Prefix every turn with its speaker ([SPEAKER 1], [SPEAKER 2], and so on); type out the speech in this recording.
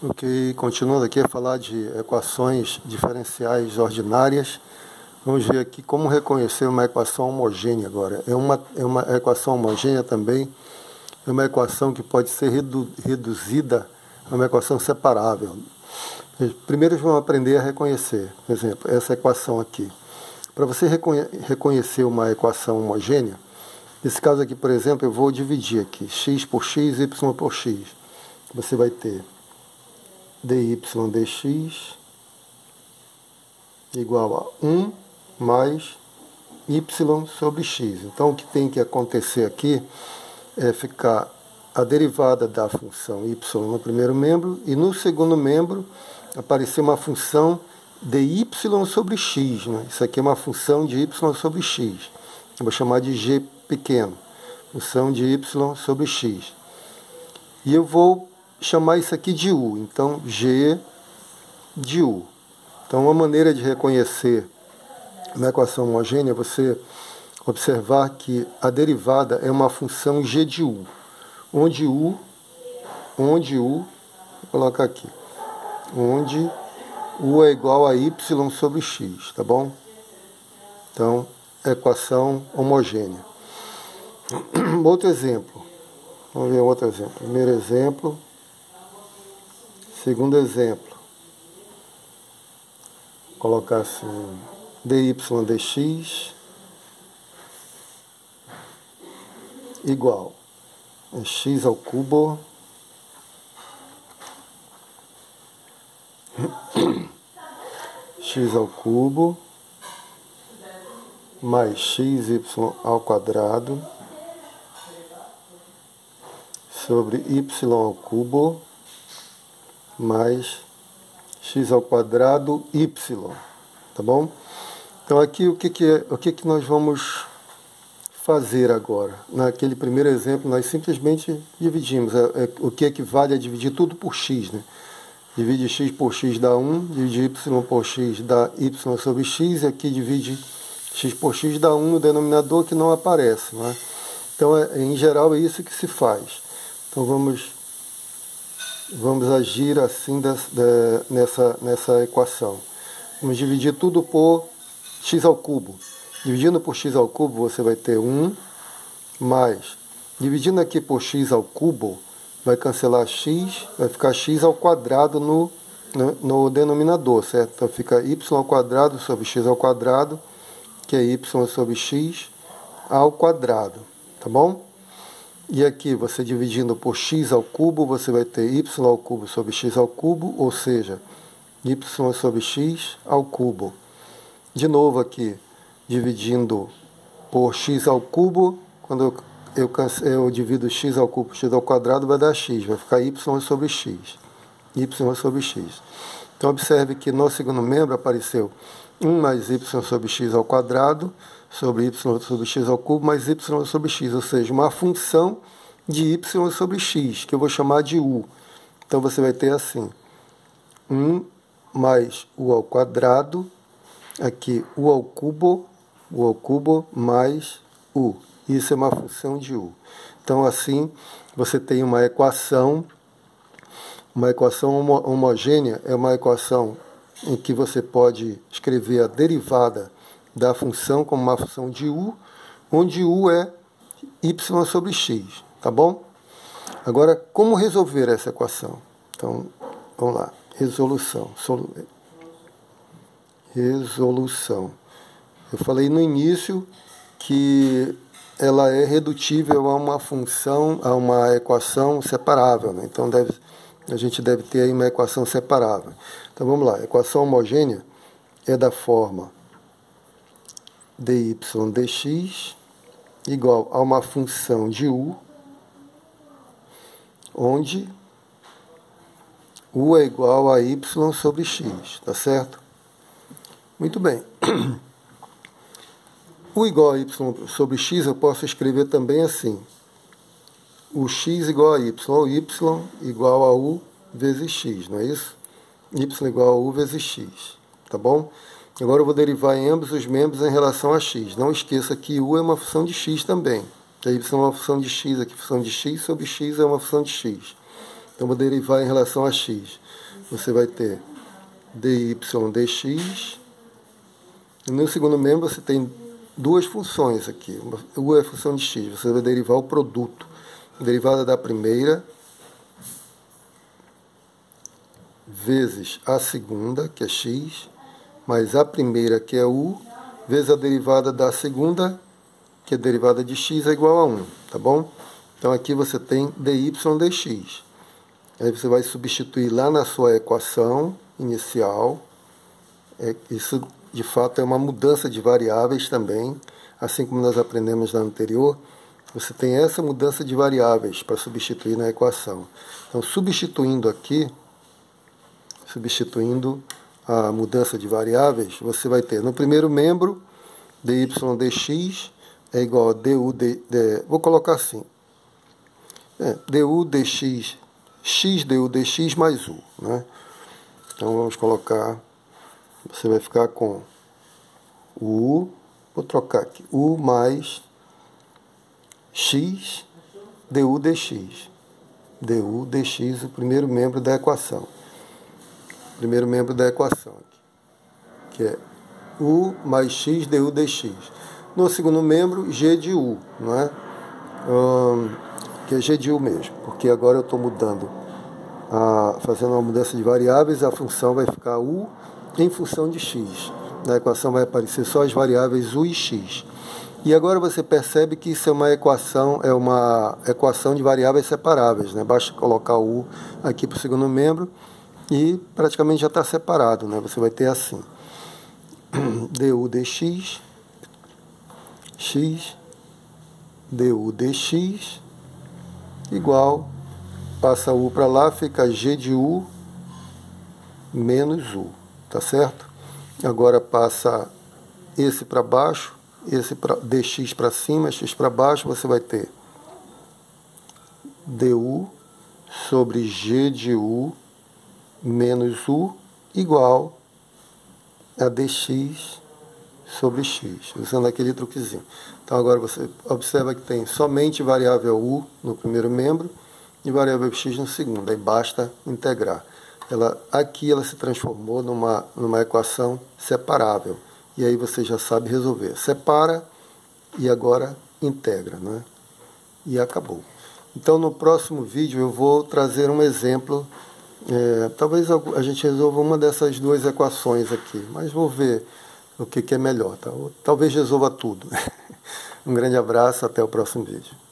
[SPEAKER 1] Ok, continuando aqui a falar de equações diferenciais ordinárias. Vamos ver aqui como reconhecer uma equação homogênea agora. É uma equação homogênea também, é uma equação que pode ser reduzida a uma equação separável. Primeiro vamos aprender a reconhecer, por exemplo, essa equação aqui. Para você reconhecer uma equação homogênea, nesse caso aqui, por exemplo, eu vou dividir aqui x por x, y por x. Você vai ter dy dx igual a 1 mais y sobre x. Então, o que tem que acontecer aqui é ficar a derivada da função y no primeiro membro e no segundo membro aparecer uma função de y sobre x. Né? Isso aqui é uma função de y sobre x. Eu vou chamar de g pequeno. Função de y sobre x. E eu vou chamar isso aqui de u. Então, g de u. Então, uma maneira de reconhecer uma equação homogênea é você observar que a derivada é uma função g de u. Onde u, vou colocar aqui, onde u é igual a y sobre x, tá bom? Então, equação homogênea. Outro exemplo. Vamos ver outro exemplo. Primeiro exemplo. Segundo exemplo. Vou colocar assim, dy dx igual a x ao cubo x ao cubo mais xy ao quadrado sobre y ao cubo mais x ao quadrado y, tá bom? Então aqui o que nós vamos fazer agora? Naquele primeiro exemplo nós simplesmente dividimos, o que equivale a dividir tudo por x, né? Divide x por x dá 1, divide y por x dá y sobre x, e aqui divide x por x dá 1 no denominador que não aparece, né? Então em geral é isso que se faz. Então vamos agir assim nessa equação. Vamos dividir tudo por x ao cubo. Dividindo por x ao cubo, você vai ter 1, mais, dividindo aqui por x ao cubo, vai cancelar x, vai ficar x ao quadrado no denominador, certo? Então fica y ao quadrado sobre x ao quadrado, que é y sobre x ao quadrado, tá bom? E aqui, você dividindo por x ao cubo, você vai ter y ao cubo sobre x ao cubo, ou seja, y sobre x ao cubo. De novo aqui, dividindo por x ao cubo, quando eu divido x ao cubo por x ao quadrado, vai dar x, vai ficar y sobre x. Y sobre x. Então, observe que no segundo membro apareceu 1 mais y sobre x ao quadrado, sobre y sobre x ao cubo, mais y sobre x, ou seja, uma função de y sobre x, que eu vou chamar de u. Então, você vai ter assim, 1 mais u ao quadrado, aqui u ao cubo mais u. Isso é uma função de u. Então, assim, você tem uma equação homogênea, é uma equação em que você pode escrever a derivada da função como uma função de u, onde u é y sobre x, tá bom? Agora, como resolver essa equação? Então, vamos lá, resolução. Eu falei no início que ela é redutível a uma função, a uma equação separável, né? Então, a gente deve ter aí uma equação separável. Então, vamos lá, a equação homogênea é da forma dy dx igual a uma função de u, onde u é igual a y sobre x, tá certo? Muito bem. U igual a y sobre x eu posso escrever também assim. O x igual a y, ou y igual a u vezes x, não é isso? Y igual a u vezes x, tá bom? Agora eu vou derivar em ambos os membros em relação a x. Não esqueça que u é uma função de x também. A y é uma função de x, aqui função de x sobre x é uma função de x. Então, vou derivar em relação a x. Você vai ter dy dx. E no segundo membro você tem duas funções aqui. U é a função de x. Você vai derivar o produto. Derivada da primeira vezes a segunda, que é x, mais a primeira, que é u, vezes a derivada da segunda, que é derivada de x, é igual a 1, tá bom? Então aqui você tem dy dx. Aí você vai substituir lá na sua equação inicial. Isso, de fato, é uma mudança de variáveis também, assim como nós aprendemos na anterior. Você tem essa mudança de variáveis para substituir na equação. Então, substituindo aqui, substituindo a mudança de variáveis, você vai ter no primeiro membro, dy dx é igual a vou colocar assim, du dx, x du dx mais u, né? Então vamos colocar, você vai ficar com u, vou trocar aqui, u mais x du dx. Du dx, o primeiro membro da equação. Primeiro membro da equação aqui, que é u mais x du dx. No segundo membro, g de u, não é? Que é g de u mesmo, porque agora eu estou mudando, fazendo uma mudança de variáveis, a função vai ficar u em função de x. Na equação vai aparecer só as variáveis u e x. E agora você percebe que isso é uma equação de variáveis separáveis, né? Basta colocar o u aqui para o segundo membro e praticamente já está separado, né? Você vai ter assim, du dx, x, du dx, igual, passa u para lá, fica g de u menos u, tá certo? Agora passa esse para baixo, esse dx para cima, x para baixo, você vai ter du sobre g de u menos u igual a dx sobre x, usando aquele truquezinho. Então agora você observa que tem somente variável u no primeiro membro e variável x no segundo, aí basta integrar. Aqui ela se transformou numa equação separável. E aí você já sabe resolver. Separa e agora integra, né? E acabou. Então no próximo vídeo eu vou trazer um exemplo. Talvez a gente resolva uma dessas duas equações aqui, mas vou ver o que é melhor. Tá? Talvez resolva tudo. Um grande abraço, até o próximo vídeo.